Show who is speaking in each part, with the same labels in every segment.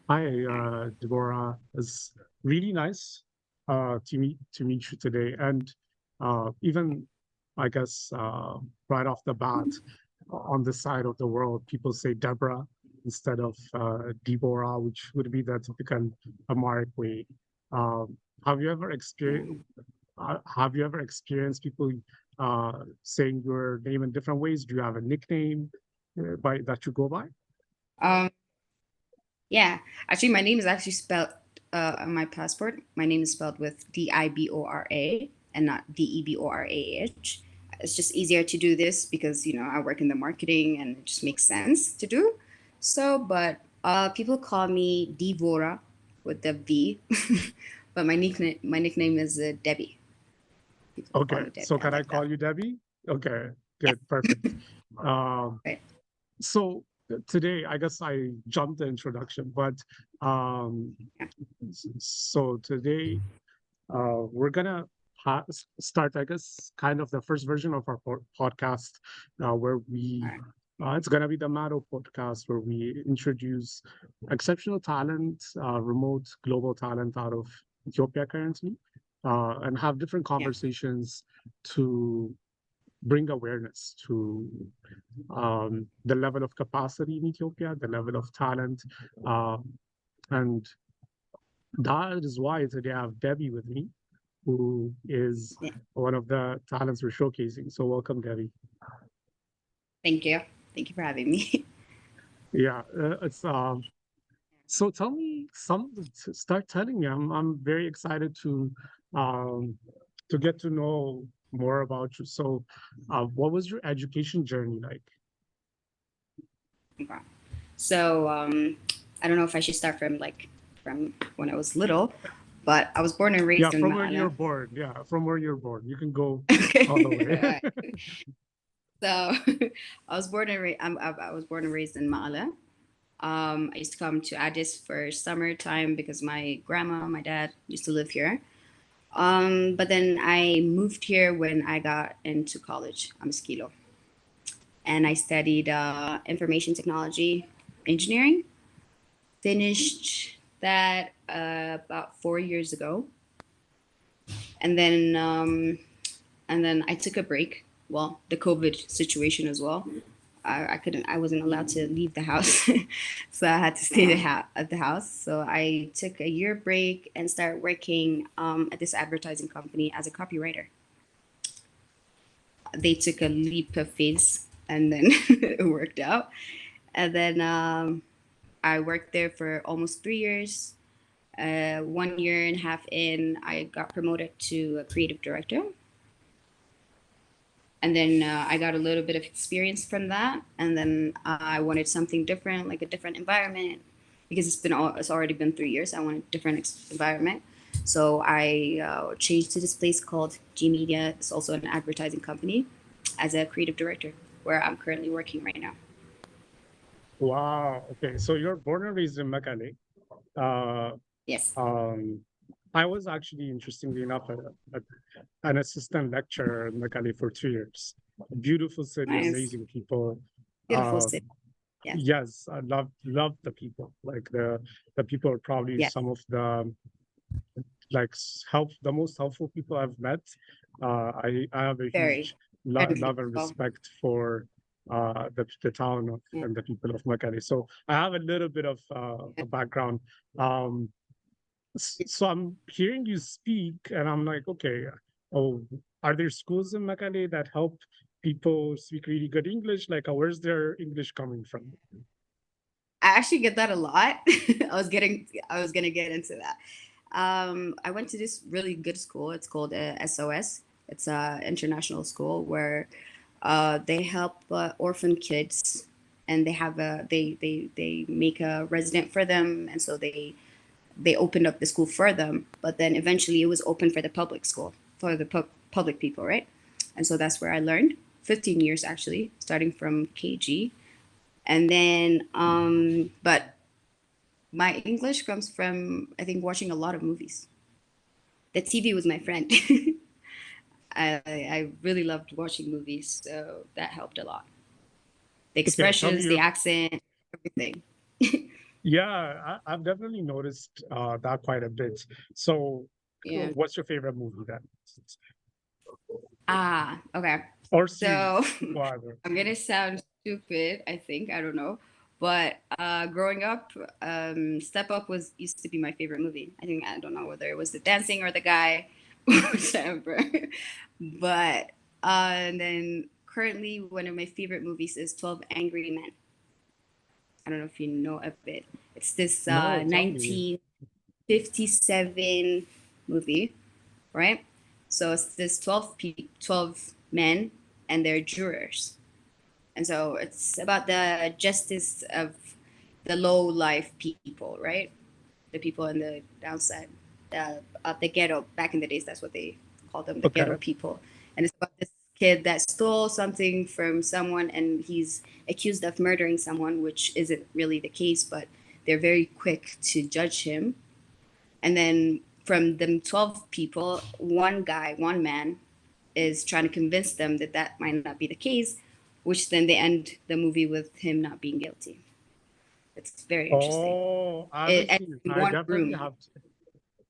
Speaker 1: Hi, Deborah. It's really nice to meet you today, and even I guess right off the bat, on this side of the world, people say Deborah instead of Deborah, which would be the typical Amharic way. Um, have you ever experienced Have you ever experienced people saying your name in different ways? Do you have a nickname by that you go by?
Speaker 2: Um, yeah, actually, my name is actually spelled on my passport. My name is spelled with Dibora and not Deborah. It's just easier to do this because I work in the marketing and it just makes sense to do. So, but people call me Devora with the V, but my nickname is Debbie. People call
Speaker 1: Okay,
Speaker 2: me Debbie.
Speaker 1: so
Speaker 2: I
Speaker 1: can I
Speaker 2: like that.
Speaker 1: call you Debbie? Okay,
Speaker 2: Yeah,
Speaker 1: good, perfect. Um,
Speaker 2: right.
Speaker 1: so today, I guess I jumped the introduction, but um,
Speaker 2: Yeah.
Speaker 1: so today we're gonna start, I guess, kind of the first version of our podcast, where
Speaker 2: All
Speaker 1: we
Speaker 2: right.
Speaker 1: it's gonna be the Mado podcast, where we introduce exceptional talent, remote global talent out of Ethiopia currently, and have different
Speaker 2: Yeah.
Speaker 1: conversations to bring awareness to the level of capacity in Ethiopia, the level of talent, uh, and that is why today I have Debbie with me, who is
Speaker 2: Yeah.
Speaker 1: one of the talents we're showcasing. So welcome, Debbie.
Speaker 2: Thank you. Thank you for having me.
Speaker 1: Yeah, it's so tell me some. Start telling me. I'm very excited um to get to know more about you. So, what was your education journey like?
Speaker 2: Okay. So I don't know if I should start from when I was little, but I was born and
Speaker 1: Yeah,
Speaker 2: raised in
Speaker 1: from where you're
Speaker 2: Maala.
Speaker 1: born. Yeah, from where you're born. You can go all the way.
Speaker 2: Okay. So I was I was born and raised in Maala. I used to come to Addis for summertime because my grandma, my dad used to live here. But then I moved here when I got into college. I'm a skilo, and I studied information technology engineering. Finished that about 4 years ago, and then I took a break. Well, the COVID situation as well. I wasn't allowed to leave the house, so I had to stay at the house. So I took a year break and started working at this advertising company as a copywriter. They took a leap of faith, and then it worked out. And then I worked there for almost 3 years. 1 year and a half in, I got promoted to a creative director. And then I got a little bit of experience from that. And then I wanted something different, like a different environment, because it's already been 3 years. I wanted a different environment. So I changed to this place called G Media. It's also an advertising company as a creative director, where I'm currently working right now.
Speaker 1: Wow. Okay. So you're born and raised in Mekelle. Uh,
Speaker 2: Yes.
Speaker 1: um, I was actually, interestingly enough, an assistant lecturer in Mekelle for 2 years. Beautiful city,
Speaker 2: Nice.
Speaker 1: amazing people.
Speaker 2: Beautiful
Speaker 1: Uh,
Speaker 2: city. Yes.
Speaker 1: yes, I love the people. Like the people are probably
Speaker 2: Yes.
Speaker 1: some of the like the most helpful people I've met. I have a
Speaker 2: Very.
Speaker 1: huge
Speaker 2: Friendly
Speaker 1: love and
Speaker 2: as well.
Speaker 1: respect for the town of
Speaker 2: Yeah.
Speaker 1: and the people of Makati. So I have a little bit of
Speaker 2: Yeah.
Speaker 1: a background. Um, so I'm hearing you speak, and I'm like, okay, oh, are there schools in Makati that help people speak really good English? Like, where's their English coming from?
Speaker 2: I actually get that a lot. I was gonna get into that. I went to this really good school. It's called SOS. It's a international school where they help orphan kids, and they make a resident for them, and so they opened up the school for them. But then eventually it was open for the public school for the public people, right? And so that's where I learned. 15 years actually, starting from KG, and then but my English comes from, I think, watching a lot of movies. The TV was my friend. I really loved watching movies, so that helped a lot. The
Speaker 1: Okay, tell me
Speaker 2: expressions, the
Speaker 1: your
Speaker 2: accent, everything.
Speaker 1: Yeah, I've definitely noticed that quite a bit. So,
Speaker 2: Yeah.
Speaker 1: what's your favorite movie then?
Speaker 2: Ah, okay.
Speaker 1: Or
Speaker 2: So
Speaker 1: series, whatever.
Speaker 2: I'm gonna sound stupid, I think, I don't know. But growing up, Step Up was used to be my favorite movie. I don't know whether it was the dancing or the guy, whichever. But and then currently one of my favorite movies is 12 Angry Men. I don't know if you know of it. It's this
Speaker 1: No, tell me.
Speaker 2: 1957 movie, right? So it's this 12 men and their jurors. And so it's about the justice of the low life people, right? The people in the downside, of the ghetto. Back in the days, that's what they called them, the ghetto
Speaker 1: Okay.
Speaker 2: people. And it's about this kid that stole something from someone and he's accused of murdering someone, which isn't really the case, but they're very quick to judge him. And then from them 12 people, one guy, one man, is trying to convince them that that might not be the case, which then they end the movie with him not being guilty. It's very interesting.
Speaker 1: Oh, I
Speaker 2: It
Speaker 1: haven't
Speaker 2: ends
Speaker 1: seen it.
Speaker 2: in
Speaker 1: I
Speaker 2: one
Speaker 1: definitely
Speaker 2: room.
Speaker 1: have to.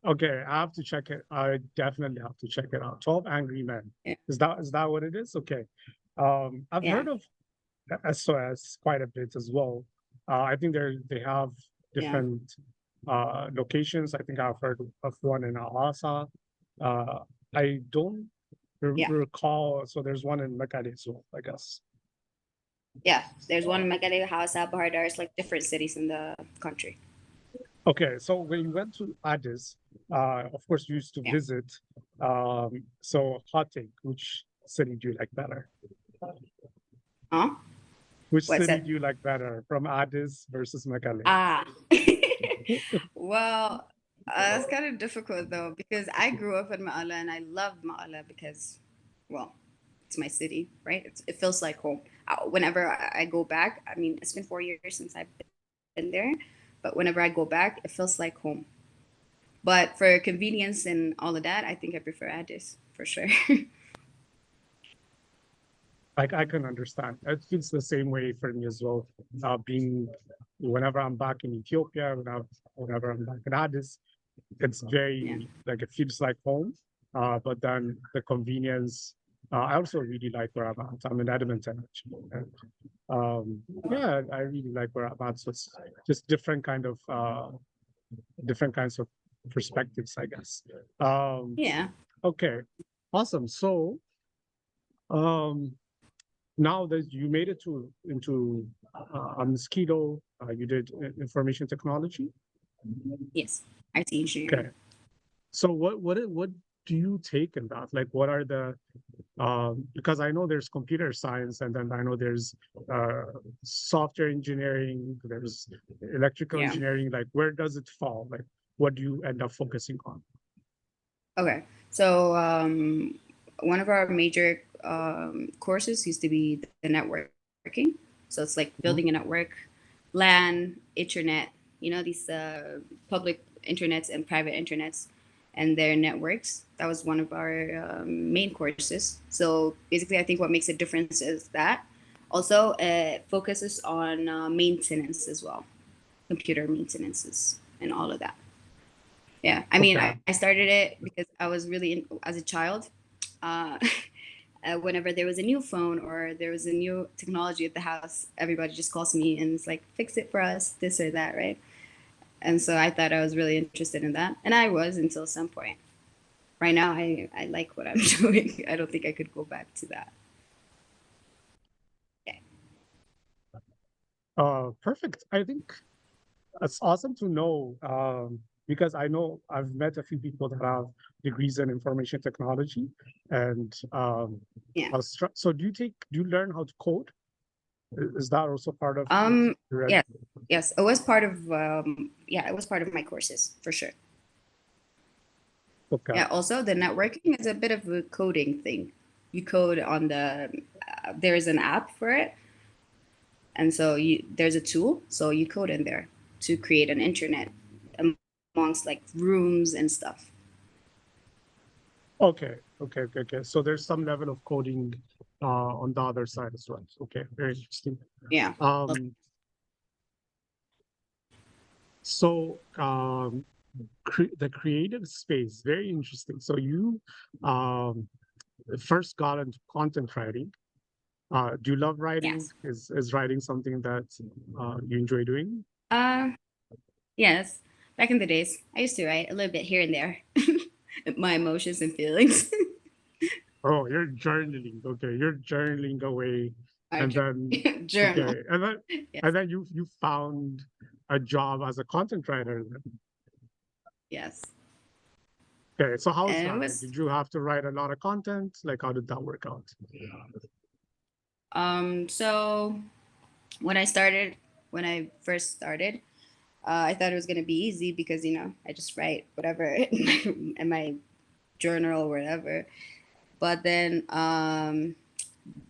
Speaker 1: Okay, I have to check it. I definitely have to check it out. 12 Angry Men.
Speaker 2: Yeah.
Speaker 1: Is that what it is? Okay. I've
Speaker 2: Yeah.
Speaker 1: heard of SOS quite a bit as well. I think they have
Speaker 2: Yeah.
Speaker 1: different locations. I think I've heard of one in Alasa. Uh, I don't
Speaker 2: Yeah.
Speaker 1: recall. So there's one in Makati as well, I guess.
Speaker 2: Yeah. There's one in Magalega House, Bahar Dar. It's like different cities in the country.
Speaker 1: Okay, so when you went to Addis, of course you used to
Speaker 2: Yeah.
Speaker 1: visit. So hot take, which city do you like better?
Speaker 2: Huh?
Speaker 1: Which
Speaker 2: What's
Speaker 1: city
Speaker 2: that?
Speaker 1: do you like better from Addis versus Mekelle?
Speaker 2: Ah. Well, it's kind of difficult though because I grew up in Ma'ala and I loved Ma'ala because, well, it's my city, right? It feels like home. Whenever I go back, I mean, it's been 4 years since I've been there, but whenever I go back, it feels like home. But for convenience and all of that, I think I prefer Addis for sure.
Speaker 1: Like I can understand. It feels the same way for me as well. Being whenever I'm back in Ethiopia, whenever I'm back in Addis, it's
Speaker 2: Yeah.
Speaker 1: very like it feels like home. But then the convenience. I also really like where I'm at. I'm in Edmonton actually. And, yeah, I really like where I'm at. So it's just different kinds of perspectives, I guess. Um,
Speaker 2: Yeah.
Speaker 1: okay, awesome. So um, now that you made it to into a mosquito, you did information technology.
Speaker 2: Yes. IT
Speaker 1: Okay.
Speaker 2: engineering.
Speaker 1: So what do you take in that? Like, what are the because I know there's computer science, and then I know there's uh, software engineering, there's electrical
Speaker 2: Yeah.
Speaker 1: engineering. Like, where does it fall? Like, what do you end up focusing on?
Speaker 2: Okay. So one of our major courses used to be the networking. So it's like
Speaker 1: Mhm.
Speaker 2: building a network, LAN, internet, these public internets and private internets and their networks. That was one of our main courses. So basically, I think what makes a difference is that. Also, it focuses on maintenance as well, computer maintenances and all of that. Yeah, I mean,
Speaker 1: Okay.
Speaker 2: I started it because I was really as a child. Uh, whenever there was a new phone or there was a new technology at the house, everybody just calls me and it's like, fix it for us, this or that, right? And so I thought I was really interested in that, and I was until some point. Right now, I like what I'm doing. I don't think I could go back to that. Okay.
Speaker 1: Perfect. I think it's awesome to know because I know I've met a few people that have degrees in information technology, and
Speaker 2: Yeah.
Speaker 1: so do you learn how to code? Is that also part of
Speaker 2: Um.
Speaker 1: your
Speaker 2: Yeah. Yes. It was part of. Yeah. It was part of my courses for sure.
Speaker 1: okay?
Speaker 2: Yeah. Also, the networking is a bit of a coding thing. You code on the. There is an app for it, and so there's a tool. So you code in there to create an internet amongst like rooms and stuff.
Speaker 1: Okay. So there's some level of coding on the other side as well. Okay, very interesting.
Speaker 2: Yeah.
Speaker 1: Um, So the creative space, very interesting. So you um, first got into content writing. Do you love writing?
Speaker 2: Yes.
Speaker 1: Is writing something that you enjoy doing?
Speaker 2: Uh, yes. Back in the days, I used to write a little bit here and there, my emotions and feelings.
Speaker 1: Oh, you're journaling. Okay, you're journaling away,
Speaker 2: My
Speaker 1: and then
Speaker 2: journal.
Speaker 1: okay,
Speaker 2: Yes.
Speaker 1: and then you found a job as a content writer.
Speaker 2: Yes.
Speaker 1: Okay, so how's
Speaker 2: And it
Speaker 1: that? Like,
Speaker 2: was
Speaker 1: did you have to write a lot of content? Like, how did that work out?
Speaker 2: so when I first started, I thought it was gonna be easy because I just write whatever in my journal or whatever. But then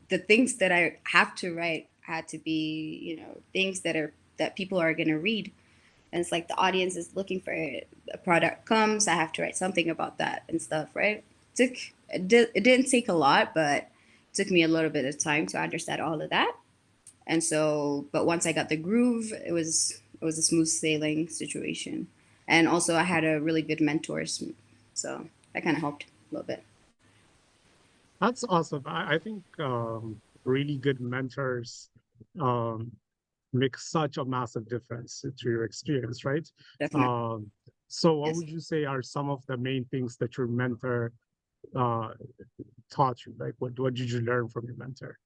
Speaker 2: the things that I have to write had to be things that people are gonna read, and it's like the audience is looking for it. A product comes, I have to write something about that and stuff, right? Took it didn't take a lot, but it took me a little bit of time to understand all of that. And so, but once I got the groove, it was a smooth sailing situation. And also, I had a really good mentors, so that kind of helped a little bit.
Speaker 1: That's awesome. I think really good mentors um, make such a massive difference to your experience, right?
Speaker 2: Definitely.
Speaker 1: Um, so, what
Speaker 2: Yes.
Speaker 1: would you say are some of the main things that your mentor uh, taught you? Like, what did you learn from your mentor?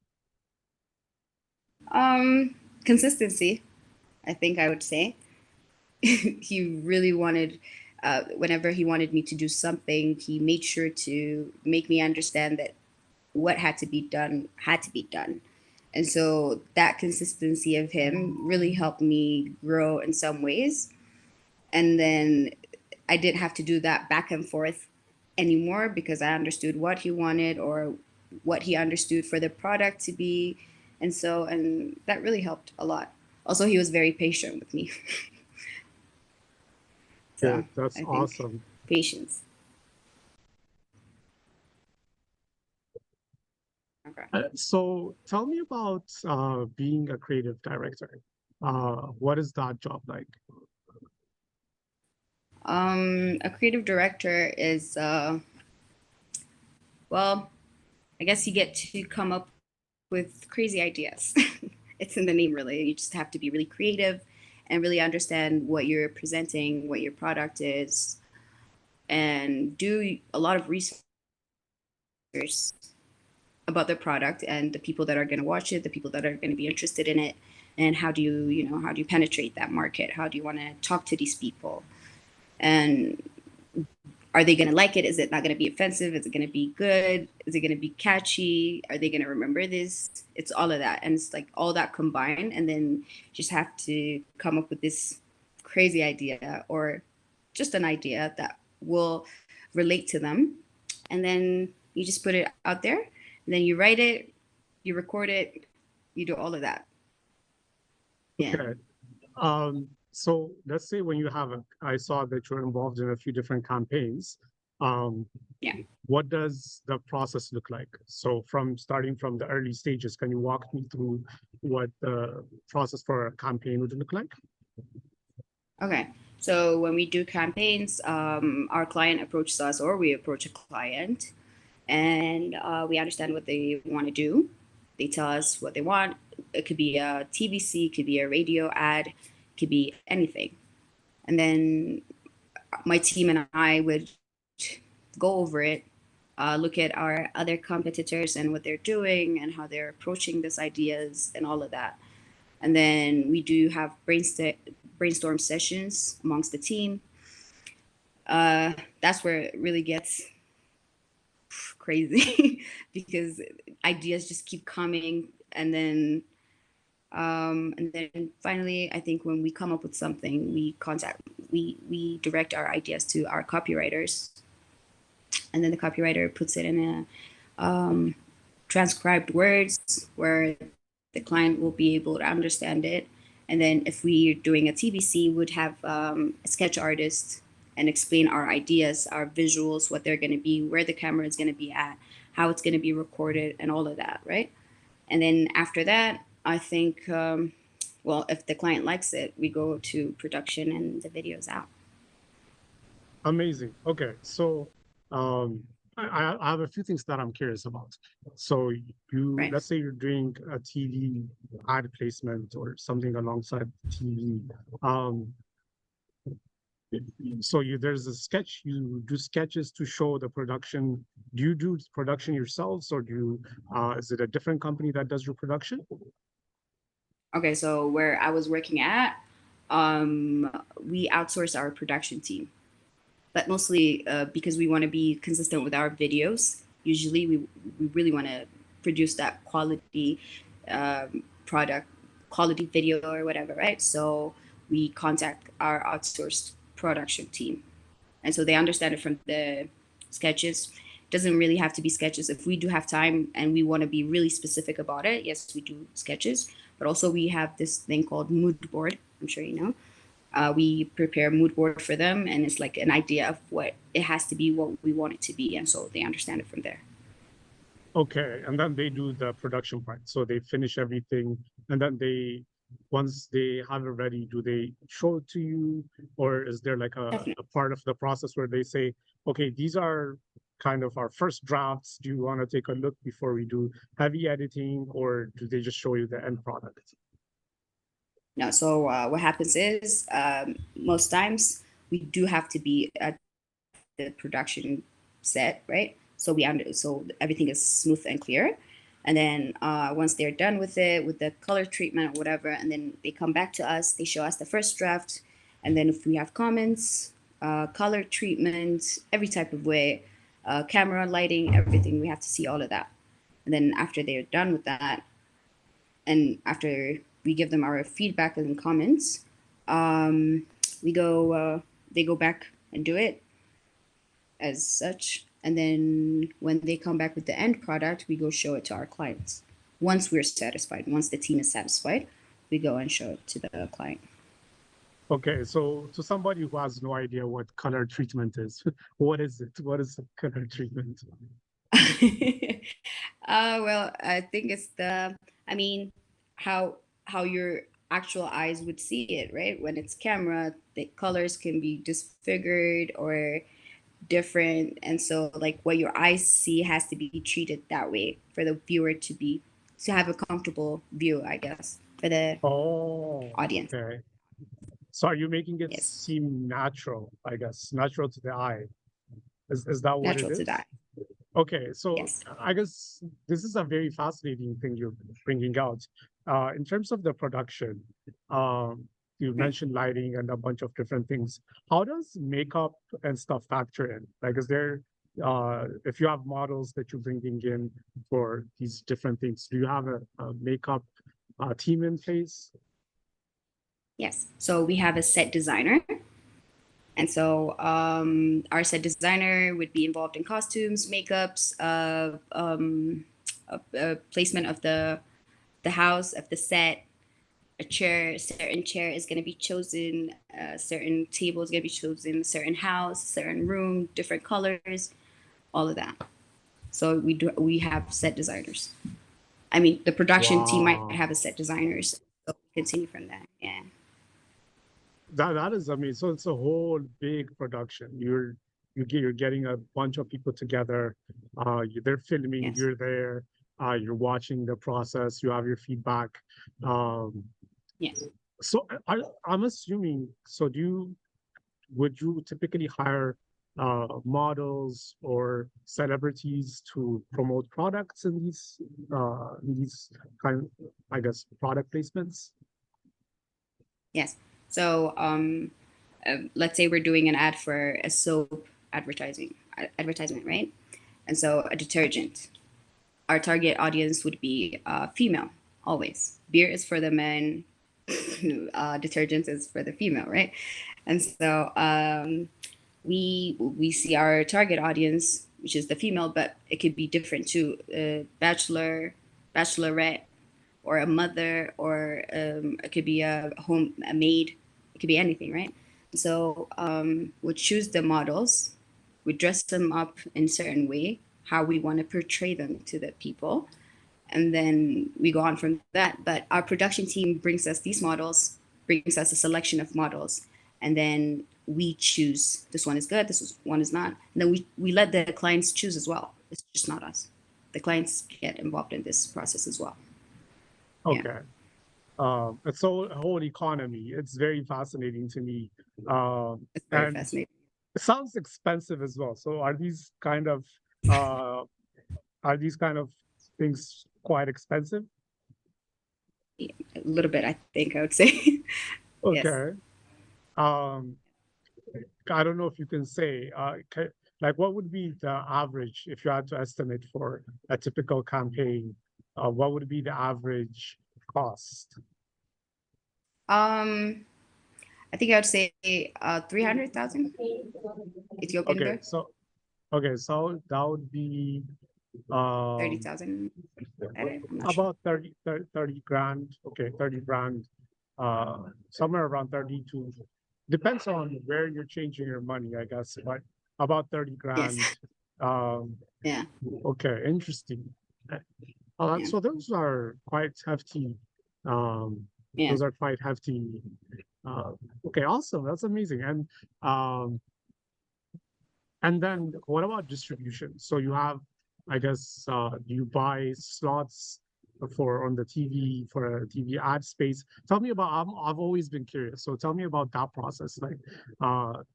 Speaker 2: Consistency, I think I would say. He really wanted, whenever he wanted me to do something, he made sure to make me understand that what had to be done had to be done. And so that consistency of him really helped me grow in some ways. And then I didn't have to do that back and forth anymore because I understood what he wanted or what he understood for the product to be. And that really helped a lot. Also, he was very patient with me.
Speaker 1: Yeah,
Speaker 2: So
Speaker 1: that's
Speaker 2: I think
Speaker 1: awesome.
Speaker 2: patience. Okay.
Speaker 1: So, tell me about being a creative director. What is that job like?
Speaker 2: A creative director is, well, I guess you get to come up with crazy ideas. It's in the name, really. You just have to be really creative and really understand what you're presenting, what your product is, and do a lot of research about the product and the people that are going to watch it, the people that are going to be interested in it, and how do you penetrate that market? How do you want to talk to these people? And are they going to like it? Is it not going to be offensive? Is it going to be good? Is it going to be catchy? Are they going to remember this? It's all of that. And it's like all that combined. And then you just have to come up with this crazy idea or just an idea that will relate to them. And then you just put it out there. And then you write it, you record it, you do all of that. Yeah.
Speaker 1: Okay. So let's say when you have I saw that you're involved in a few different campaigns. Um,
Speaker 2: Yeah.
Speaker 1: what does the process look like? So from starting from the early stages, can you walk me through what the process for a campaign would look like?
Speaker 2: Okay. So when we do campaigns, our client approaches us or we approach a client and we understand what they want to do. They tell us what they want. It could be a TVC, it could be a radio ad, it could be anything. And then my team and I would go over it, look at our other competitors and what they're doing and how they're approaching these ideas and all of that. And then we do have brainstorm sessions amongst the team. That's where it really gets crazy because ideas just keep coming, and then finally I think when we come up with something we direct our ideas to our copywriters, and then the copywriter puts it in a transcribed words where the client will be able to understand it. And then if we're doing a TVC, would have a sketch artist and explain our ideas, our visuals, what they're going to be, where the camera is going to be at, how it's going to be recorded, and all of that, right? And then after that, I think well, if the client likes it, we go to production and the video's out.
Speaker 1: Amazing. Okay, so I have a few things that I'm curious about. So you,
Speaker 2: Right.
Speaker 1: let's say you're doing a TV ad placement or something alongside TV. Um, so there's a sketch. You do sketches to show the production. Do you do production yourselves, or is it a different company that does your production?
Speaker 2: Okay, so where I was working at, we outsource our production team, but mostly because we want to be consistent with our videos. Usually, we really want to produce that quality product, quality video or whatever, right? So we contact our outsourced production team, and so they understand it from the sketches. It doesn't really have to be sketches. If we do have time and we want to be really specific about it, yes, we do sketches. But also we have this thing called mood board. I'm sure you know. We prepare a mood board for them, and it's like an idea of what it has to be, what we want it to be, and so they understand it from there.
Speaker 1: Okay, and then they do the production part. So they finish everything, and then once they have it ready, do they show it to you, or is there like a
Speaker 2: Definitely.
Speaker 1: part of the process where they say, okay, these are kind of our first drafts. Do you want to take a look before we do heavy editing, or do they just show you the end product?
Speaker 2: No, so what happens is most times we do have to be at the production set, right? So everything is smooth and clear. And then once they're done with it, with the color treatment or whatever, and then they come back to us, they show us the first draft. And then if we have comments, color treatment, every type of way, camera, lighting, everything, we have to see all of that. And then after they're done with that, and after we give them our feedback and comments, um, we go, they go back and do it as such. And then when they come back with the end product, we go show it to our clients. Once we're satisfied, once the team is satisfied, we go and show it to the client.
Speaker 1: Okay, so to somebody who has no idea what color treatment is, what is it? What is color treatment?
Speaker 2: Well, I think it's I mean, how how your actual eyes would see it, right? When it's camera, the colors can be disfigured or different, and so like what your eyes see has to be treated that way for the viewer to have a comfortable view, I guess, for the
Speaker 1: Oh,
Speaker 2: audience.
Speaker 1: okay. So are you making it
Speaker 2: Yes,
Speaker 1: seem natural, I guess, natural to the eye? Is that what it
Speaker 2: natural to
Speaker 1: is?
Speaker 2: that.
Speaker 1: Okay, so
Speaker 2: Yes.
Speaker 1: I guess this is a very fascinating thing you're bringing out. In terms of the production, um, you
Speaker 2: Right.
Speaker 1: mentioned lighting and a bunch of different things. How does makeup and stuff factor in? Like, if you have models that you're bringing in for these different things, do you have a makeup team in place?
Speaker 2: Yes. So we have a set designer. And so our set designer would be involved in costumes, makeups, placement of the house, of the set. A chair, a certain chair is going to be chosen. A certain table is going to be chosen. A certain house, certain room, different colors, all of that. So we have set designers. I mean, the production team might
Speaker 1: Wow.
Speaker 2: have a set designers. So continue from there. Yeah.
Speaker 1: That is, I mean, so it's a whole big production. You're getting a bunch of people together. They're filming.
Speaker 2: Yes.
Speaker 1: You're there. You're watching the process. You have your feedback. Um,
Speaker 2: Yes.
Speaker 1: so I'm assuming. So would you typically hire models or celebrities to promote products in these kind, I guess, product placements?
Speaker 2: Yes. So let's say we're doing an ad for a soap advertisement, right? And so a detergent. Our target audience would be female always. Beer is for the men. Detergent is for the female, right? And so we see our target audience, which is the female, but it could be different too. Bachelor, bachelorette, or a mother, or it could be a maid. It could be anything, right? So we choose the models, we dress them up in a certain way, how we want to portray them to the people, and then we go on from that. But our production team brings us these models, brings us a selection of models, and then we choose this one is good, one is not, and then we let the clients choose as well. It's just not us. The clients get involved in this process as well. Yeah,
Speaker 1: Okay. It's a whole economy. It's very fascinating to me.
Speaker 2: it's very
Speaker 1: And
Speaker 2: fascinating.
Speaker 1: it sounds expensive as well. So uh are these kind of things quite expensive?
Speaker 2: Yeah, a little bit, I think I would say. Yes.
Speaker 1: Okay. Um, I don't know if you can say, like, what would be the average if you had to estimate for a typical campaign? What would be the average cost?
Speaker 2: Um, I think I would say 300,000 Ethiopian
Speaker 1: Okay,
Speaker 2: birr,
Speaker 1: so that would be
Speaker 2: thirty
Speaker 1: um
Speaker 2: thousand. I'm not sure.
Speaker 1: about 30 grand. Okay, 30 grand. Somewhere around 30 to depends on where you're changing your money, I guess, but about 30
Speaker 2: Yes.
Speaker 1: grand. Um,
Speaker 2: Yeah.
Speaker 1: okay, interesting.
Speaker 2: Yeah.
Speaker 1: So those are quite hefty. Um,
Speaker 2: Yeah.
Speaker 1: those are quite hefty. Uh, okay, awesome. That's amazing. Um, and then what about distribution? So you have, I guess, you buy slots for on the TV for a TV ad space. Tell me about. I've always been curious. So tell me about that process. Like,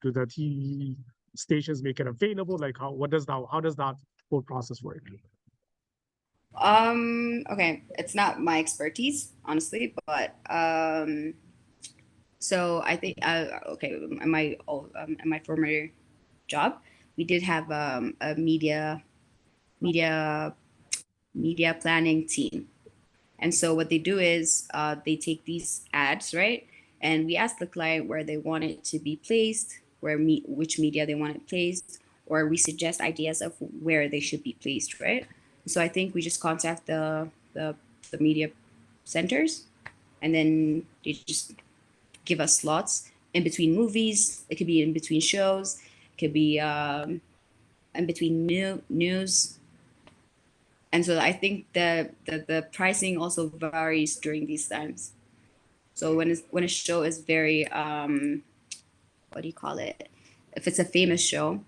Speaker 1: do the TV stations make it available? Like, how does that whole process work?
Speaker 2: Okay, it's not my expertise, honestly, but so I think okay, in my former job, we did have a media media planning team. And so what they do is they take these ads, right? And we ask the client where they want it to be placed, which media they want it placed, or we suggest ideas of where they should be placed, right? So I think we just contact the media centers, and then they just give us slots in between movies. It could be in between shows. It could be in between news. And so I think the pricing also varies during these times. So when a show is very what do you call it? If it's a famous show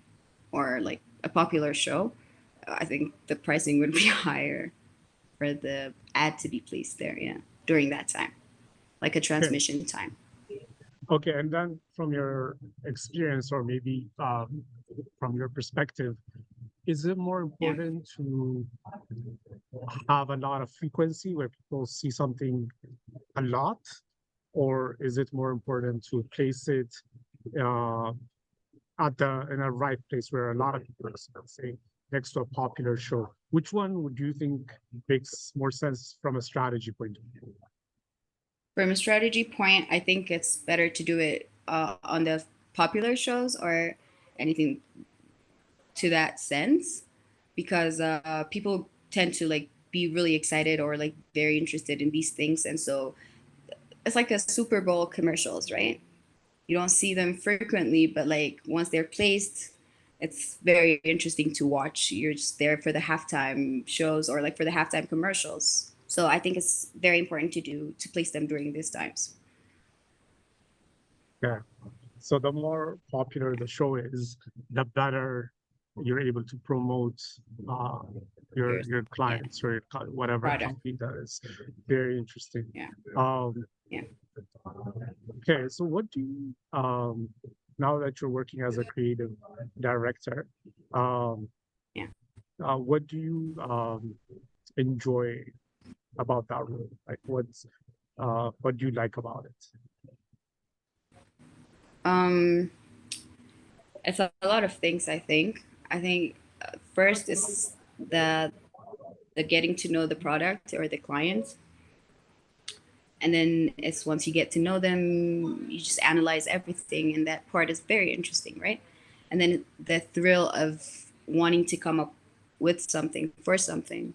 Speaker 2: or like a popular show, I think the pricing would be higher for the ad to be placed there. Yeah, during that time, like a
Speaker 1: Okay.
Speaker 2: transmission time.
Speaker 1: Okay, and then from your experience, or maybe from your perspective, is it more
Speaker 2: Yeah.
Speaker 1: important to have a lot of frequency where people see something a lot, or is it more important to place it uh, at the in a right place where a lot of people are, let's say, next to a popular show? Which one would you think makes more sense from a strategy point of view?
Speaker 2: From a strategy point, I think it's better to do it on the popular shows or anything to that sense because people tend to like be really excited or like very interested in these things, and so it's like a Super Bowl commercials, right? You don't see them frequently, but like once they're placed, it's very interesting to watch. You're just there for the halftime shows or like for the halftime commercials. So I think it's very important to place them during these times.
Speaker 1: Yeah. So the more popular the show is, the better you're able to promote uh,
Speaker 2: Your
Speaker 1: your
Speaker 2: yeah
Speaker 1: clients or whatever
Speaker 2: product.
Speaker 1: company that is. Very interesting.
Speaker 2: Yeah.
Speaker 1: Um,
Speaker 2: Yeah.
Speaker 1: okay, so what do you now that you're working as a creative director, um,
Speaker 2: Yeah.
Speaker 1: what do you enjoy about that role? Like what do you like about it?
Speaker 2: Um, it's a lot of things. I think first is the getting to know the product or the client, and then it's once you get to know them, you just analyze everything, and that part is very interesting, right? And then the thrill of wanting to come up with something for something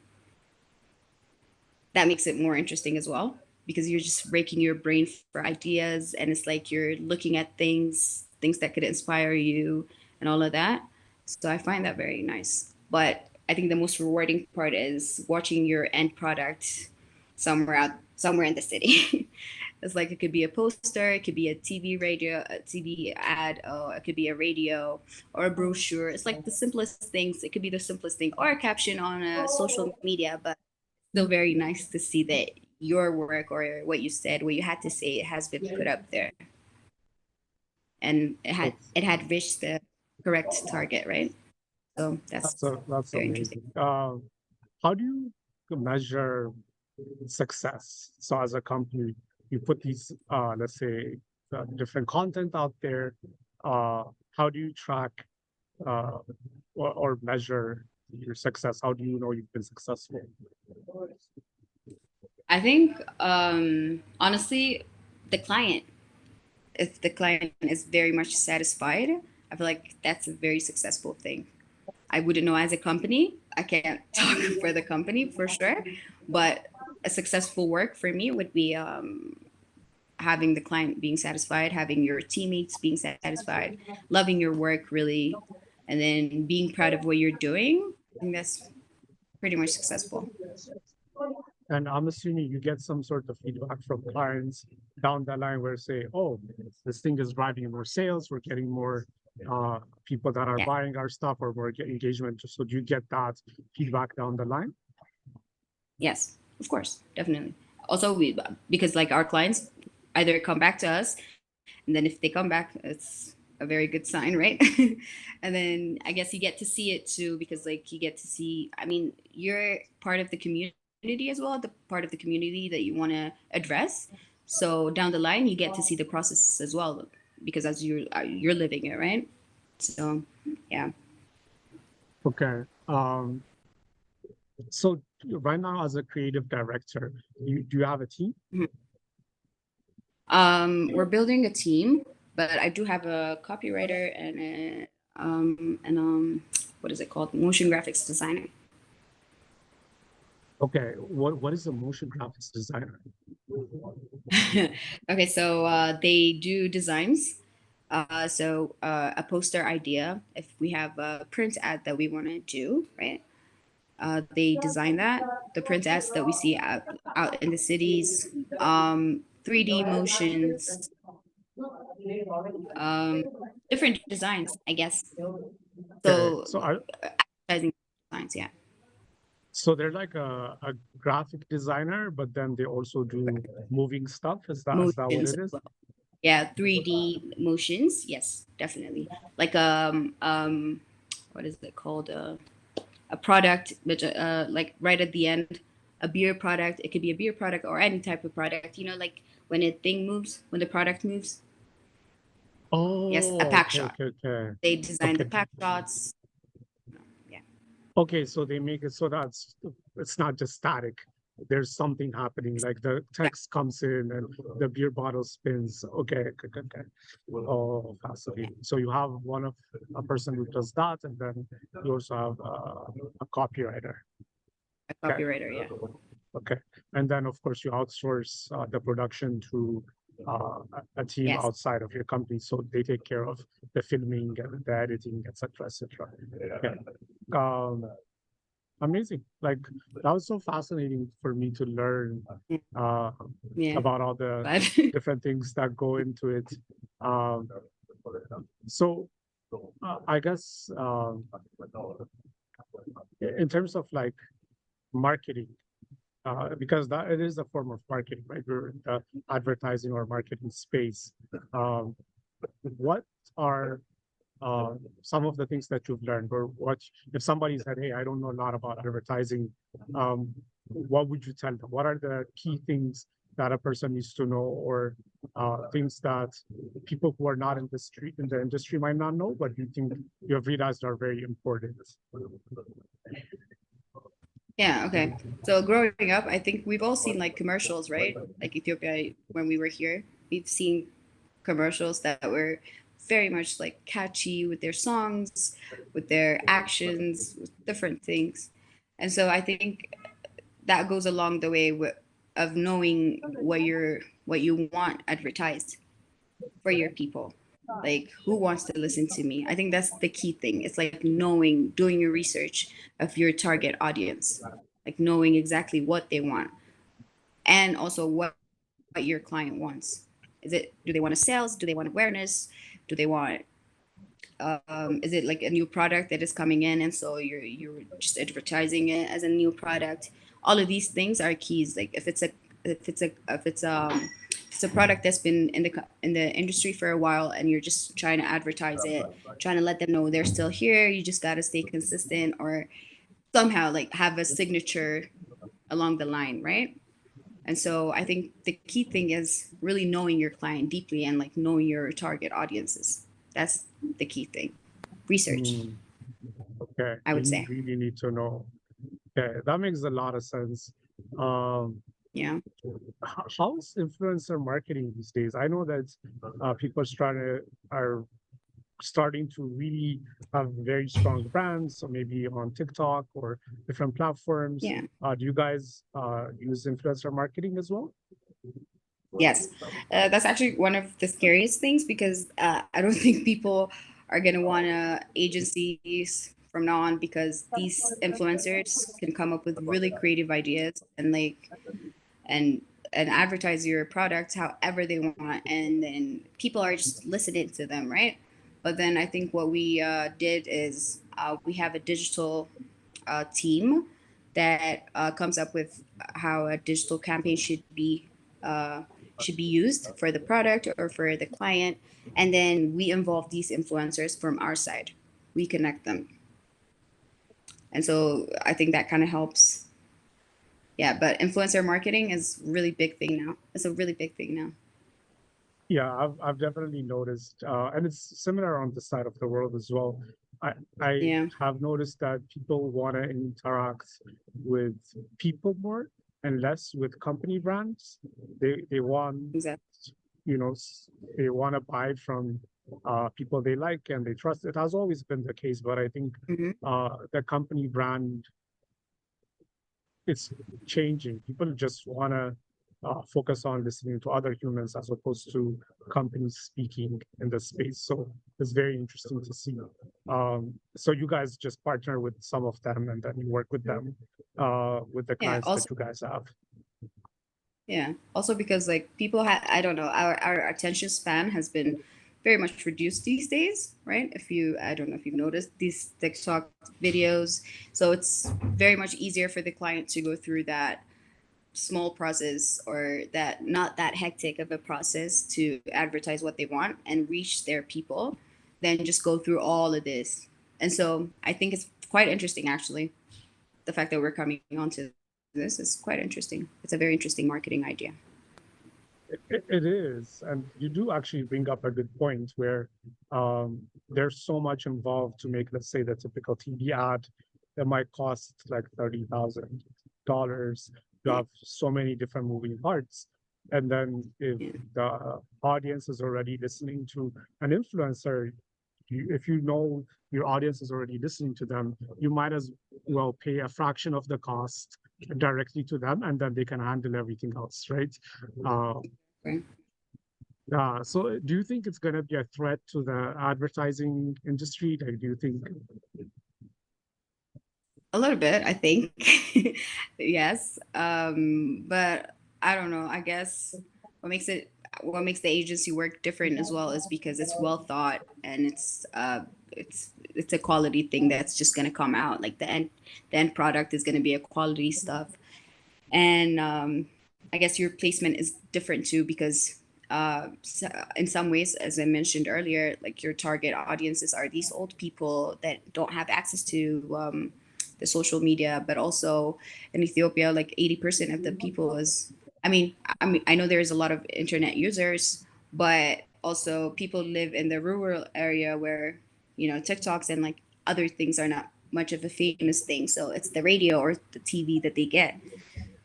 Speaker 2: that makes it more interesting as well because you're just raking your brain for ideas, and it's like you're looking at things that could inspire you and all of that. So I find that very nice. But I think the most rewarding part is watching your end product somewhere in the city. It's like it could be a poster, it could be a TV ad, or it could be a radio or a brochure. It's like the simplest things. It could be the simplest thing or a caption on a social media, but still very nice to see that your work or what you said, what you had to say, has been put up there, and
Speaker 1: That's
Speaker 2: it had reached the correct target, right? So that's
Speaker 1: that's
Speaker 2: very interesting.
Speaker 1: amazing. How do you measure success? So as a company, you put these, let's say, different content out there. Uh, how do you track uh, or measure your success? How do you know you've been successful?
Speaker 2: I think honestly, the client, if the client is very much satisfied, I feel like that's a very successful thing. I wouldn't know as a company. I can't talk for the company for sure, but a successful work for me would be having the client being satisfied, having your teammates being satisfied, loving your work really, and then being proud of what you're doing. I think that's pretty much successful.
Speaker 1: And I'm assuming you get some sort of feedback from clients down the line where say, oh, this thing is driving more sales, we're getting more people that are
Speaker 2: Yeah.
Speaker 1: buying our stuff or more engagement. So do you get that feedback down the line?
Speaker 2: Yes, of course, definitely. Also, we because like our clients either come back to us, and then if they come back, it's a very good sign, right? And then I guess you get to see it too because like you get to see. I mean, you're part of the community as well, the part of the community that you want to address. So down the line, you get to see the process as well because as you're living it, right? So yeah.
Speaker 1: Okay. So right now as a creative director, do you have a team?
Speaker 2: Mhm. We're building a team, but I do have a copywriter and what is it called? Motion graphics designer.
Speaker 1: Okay. What is a motion graphics designer?
Speaker 2: Okay, so they do designs. A poster idea, if we have a print ad that we want to do, right? They design that. The print ads that we see out in the cities, 3D motions, um, different designs, I guess.
Speaker 1: Okay.
Speaker 2: So advertising designs, yeah.
Speaker 1: So they're like a graphic designer, but then they also do moving stuff. Is that what
Speaker 2: Motions
Speaker 1: it
Speaker 2: as
Speaker 1: is?
Speaker 2: well. Yeah, 3D motions. Yes, definitely. Like what is it called? A product, which like right at the end, a beer product. It could be a beer product or any type of product. You know, like when a thing moves, when the product moves. Yes, a
Speaker 1: Oh,
Speaker 2: pack
Speaker 1: okay,
Speaker 2: shot.
Speaker 1: okay, okay.
Speaker 2: They design the
Speaker 1: Okay.
Speaker 2: pack shots. Yeah.
Speaker 1: Okay, so they make it so that's it's not just static. There's something happening, like the
Speaker 2: Yeah.
Speaker 1: text comes in and the beer bottle spins. Okay, okay, okay, okay. Oh,
Speaker 2: Yeah.
Speaker 1: fascinating. So you have a person who does that, and then you also have a copywriter.
Speaker 2: A
Speaker 1: Okay.
Speaker 2: copywriter. Yeah.
Speaker 1: Okay. And then, of course, you outsource the production to a team
Speaker 2: Yes.
Speaker 1: outside of your company. So they take care of the filming and the editing, et cetera, et cetera. Okay. Um, Amazing. Like, that was so fascinating for me to learn uh,
Speaker 2: Yeah.
Speaker 1: about all the
Speaker 2: But
Speaker 1: different things that go into it. Um, so I guess in terms of like marketing, because that it is a form of marketing, right? We're in the advertising or marketing space. Um, what are some of the things that you've learned, or what if somebody said, "Hey, I don't know a lot about advertising," what would you tell them? What are the key things that a person needs to know, or things that people who are not in the industry might not know, but you think you have realized are very important?
Speaker 2: yeah, okay. So growing up, I think we've all seen like commercials, right? Like Ethiopia when we were here, we've seen commercials that were very much like catchy with their songs, with their actions, with different things. And so I think that goes along the way of knowing what you want advertised for your people. Like, who wants to listen to me? I think that's the key thing. It's like knowing, doing your research of your target audience, like knowing exactly what they want, and also what your client wants. Do they want a sales? Do they want awareness? Do they want is it like a new product that is coming in, and so you're just advertising it as a new product? All of these things are keys. Like if it's a product that's been in the industry for a while, and you're just trying to advertise it, trying to let them know they're still here, you just got to stay consistent, or somehow like have a signature along the line, right? And so I think the key thing is really knowing your client deeply, and like knowing your target audiences. That's the key thing. Research,
Speaker 1: Mm, okay,
Speaker 2: I would
Speaker 1: you
Speaker 2: say.
Speaker 1: really need to know. Okay, that makes a lot of sense. Um,
Speaker 2: Yeah.
Speaker 1: how is influencer marketing these days? I know that people are starting to really have very strong brands, so maybe on TikTok or different platforms.
Speaker 2: Yeah.
Speaker 1: Do you guys use influencer marketing as well?
Speaker 2: Yes. That's actually one of the scariest things, because I don't think people are going to want agencies from now on, because these influencers can come up with really creative ideas, and like and advertise your product however they want, and then people are just listening to them, right? But then I think what we did is we have a digital team that comes up with how a digital campaign should be used for the product or for the client, and then we involve these influencers from our side. We connect them, and so I think that kind of helps. Yeah, but influencer marketing is really big thing now. It's a really big thing now.
Speaker 1: Yeah, I've definitely noticed, and it's similar on the side of the world as well. I
Speaker 2: Yeah,
Speaker 1: have noticed that people want to interact with people more and less with company brands. They want,
Speaker 2: exactly.
Speaker 1: they want to buy from people they like and they trust. It has always been the case, but I think
Speaker 2: Hmm.
Speaker 1: the company brand, it's changing. People just want to focus on listening to other humans as opposed to companies speaking in the space. So it's very interesting to see. So you guys just partner with some of them and then you work with them with the
Speaker 2: Yeah.
Speaker 1: clients
Speaker 2: Also,
Speaker 1: that you guys have.
Speaker 2: yeah. Also because like people have, I don't know, our attention span has been very much reduced these days, right? If you, I don't know if you've noticed these TikTok videos. So it's very much easier for the client to go through that small process, or that not that hectic of a process, to advertise what they want and reach their people, than just go through all of this. And so I think it's quite interesting, actually. The fact that we're coming onto this is quite interesting. It's a very interesting marketing idea.
Speaker 1: It is, and you do actually bring up a good point where there's so much involved to make, let's say, the typical TV ad that might cost like $30,000. You
Speaker 2: Yeah,
Speaker 1: have so many different moving parts, and then if
Speaker 2: yeah,
Speaker 1: the audience is already listening to an influencer, if you know your audience is already listening to them, you might as well pay a fraction of the cost directly to them, and then they can handle everything else, right? Uh,
Speaker 2: right.
Speaker 1: so do you think it's going to be a threat to the advertising industry? Like, do you think?
Speaker 2: A little bit, I think. Yes. But I don't know. I guess what makes it what makes the agency work different as well is because it's well thought, and it's a quality thing that's just gonna come out. Like the end product is gonna be a quality stuff. And I guess your placement is different too, because in some ways, as I mentioned earlier, like your target audiences are these old people that don't have access to the social media. But also in Ethiopia, like 80% of the people is, I mean, I know there's a lot of internet users, but also people live in the rural area where, TikToks and like other things are not much of a famous thing. So it's the radio or the TV that they get.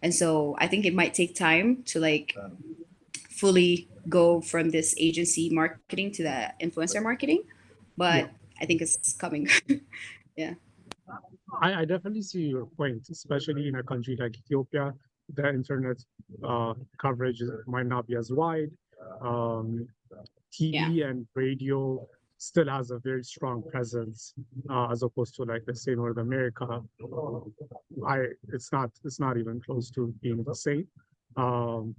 Speaker 2: And so I think it might take time to like fully go from this agency marketing to the influencer marketing,
Speaker 1: Yeah,
Speaker 2: but I think it's coming. Yeah.
Speaker 1: I definitely see your point, especially in a country like Ethiopia. The internet coverage might not be as wide. Um, TV and radio still has a very strong presence, as opposed to, like, let's say, North America. It's not even close to being the same. Um,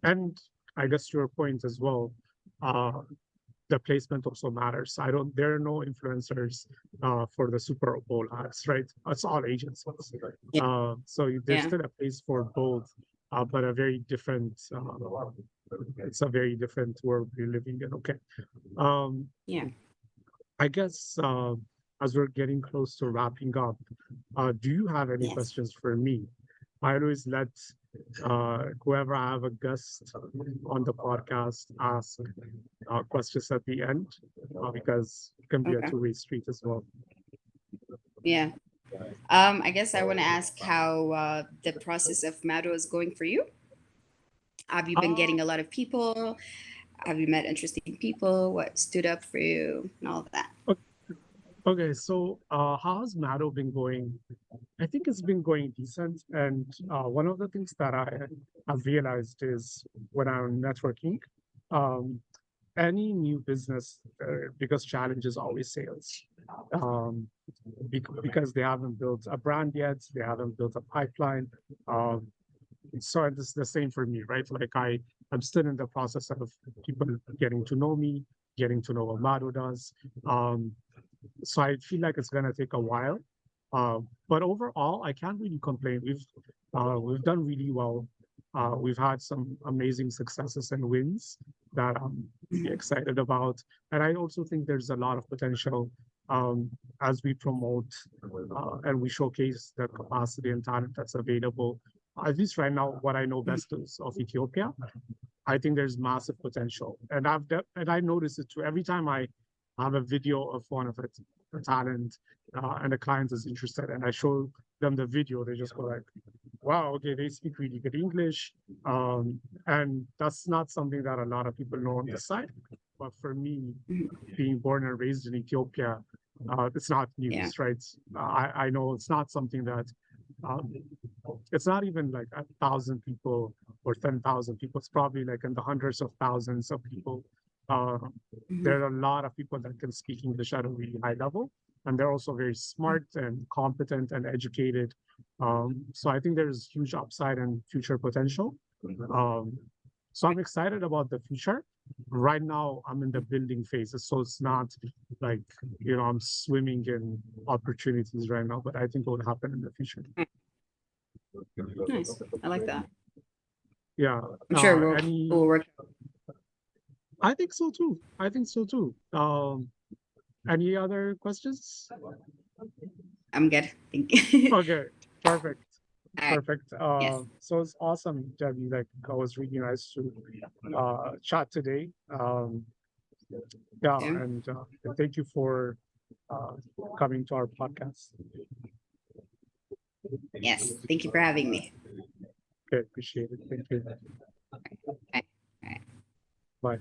Speaker 1: and I guess to your point as well, uh, the placement also matters. There are no influencers for the Super Bowl ads, right? It's all agencies.
Speaker 2: Yeah.
Speaker 1: So there's
Speaker 2: Yeah.
Speaker 1: still a place for both, but a very different, it's a very different world we're living in. Okay.
Speaker 2: Yeah.
Speaker 1: I guess as we're getting close to wrapping up, do you have any
Speaker 2: Yes.
Speaker 1: questions for me? I always let whoever I have a guest on the podcast ask questions at the end, because it can be a
Speaker 2: Okay.
Speaker 1: two-way street as well.
Speaker 2: Yeah. I guess I want to ask how the process of Mado is going for you. Have you been
Speaker 1: Uh,
Speaker 2: getting a lot of people? Have you met interesting people? What stood up for you and all of that?
Speaker 1: okay, so how has Mado been going? I think it's been going decent. And one of the things that have realized is when I'm networking, um, any new business, biggest challenge is always sales. Um, because they haven't built a brand yet, they haven't built a pipeline. Um, so it's the same for me, right? Like I'm still in the process of people getting to know me, getting to know what Mado does. Um, so I feel like it's gonna take a while. But overall, I can't really complain. We've done really well. We've had some amazing successes and wins that I'm really excited about. And I also think there's a lot of potential as we promote and we showcase the capacity and talent that's available. At least right now, what I know best is of Ethiopia. I think there's massive potential, and I notice it too. Every time I have a video of one of its a talent, and the client is interested, and I show them the video, they just go like, "Wow, okay, they speak really good English," and that's not something that a lot of people know on this side. But for me, being born and raised in Ethiopia, it's not
Speaker 2: Yeah.
Speaker 1: news, right? I know it's not something that um, it's not even like 1,000 people or 10,000 people. It's probably like in the hundreds of thousands of people. Uh, there are a lot of people that can speak English at a really high level, and they're also very smart and competent and educated. So I think there's huge upside and future potential. Um, so I'm excited about the future. Right now, I'm in the building phases, so it's not like I'm swimming in opportunities right now, but I think it will happen in the future.
Speaker 2: Nice. I like that.
Speaker 1: Yeah.
Speaker 2: I'm sure we'll work.
Speaker 1: I think so too. I think so too. Any other questions?
Speaker 2: I'm good. Thank you.
Speaker 1: Okay, perfect.
Speaker 2: All right.
Speaker 1: Perfect.
Speaker 2: Yes.
Speaker 1: So it's awesome, Debbie. Like, it was really nice to chat today. Yeah,
Speaker 2: Yeah.
Speaker 1: and thank you for uh, coming to our podcast.
Speaker 2: Yes. Thank you for having me.
Speaker 1: Okay, appreciate it. Thank you.
Speaker 2: All right. All right.
Speaker 1: Bye.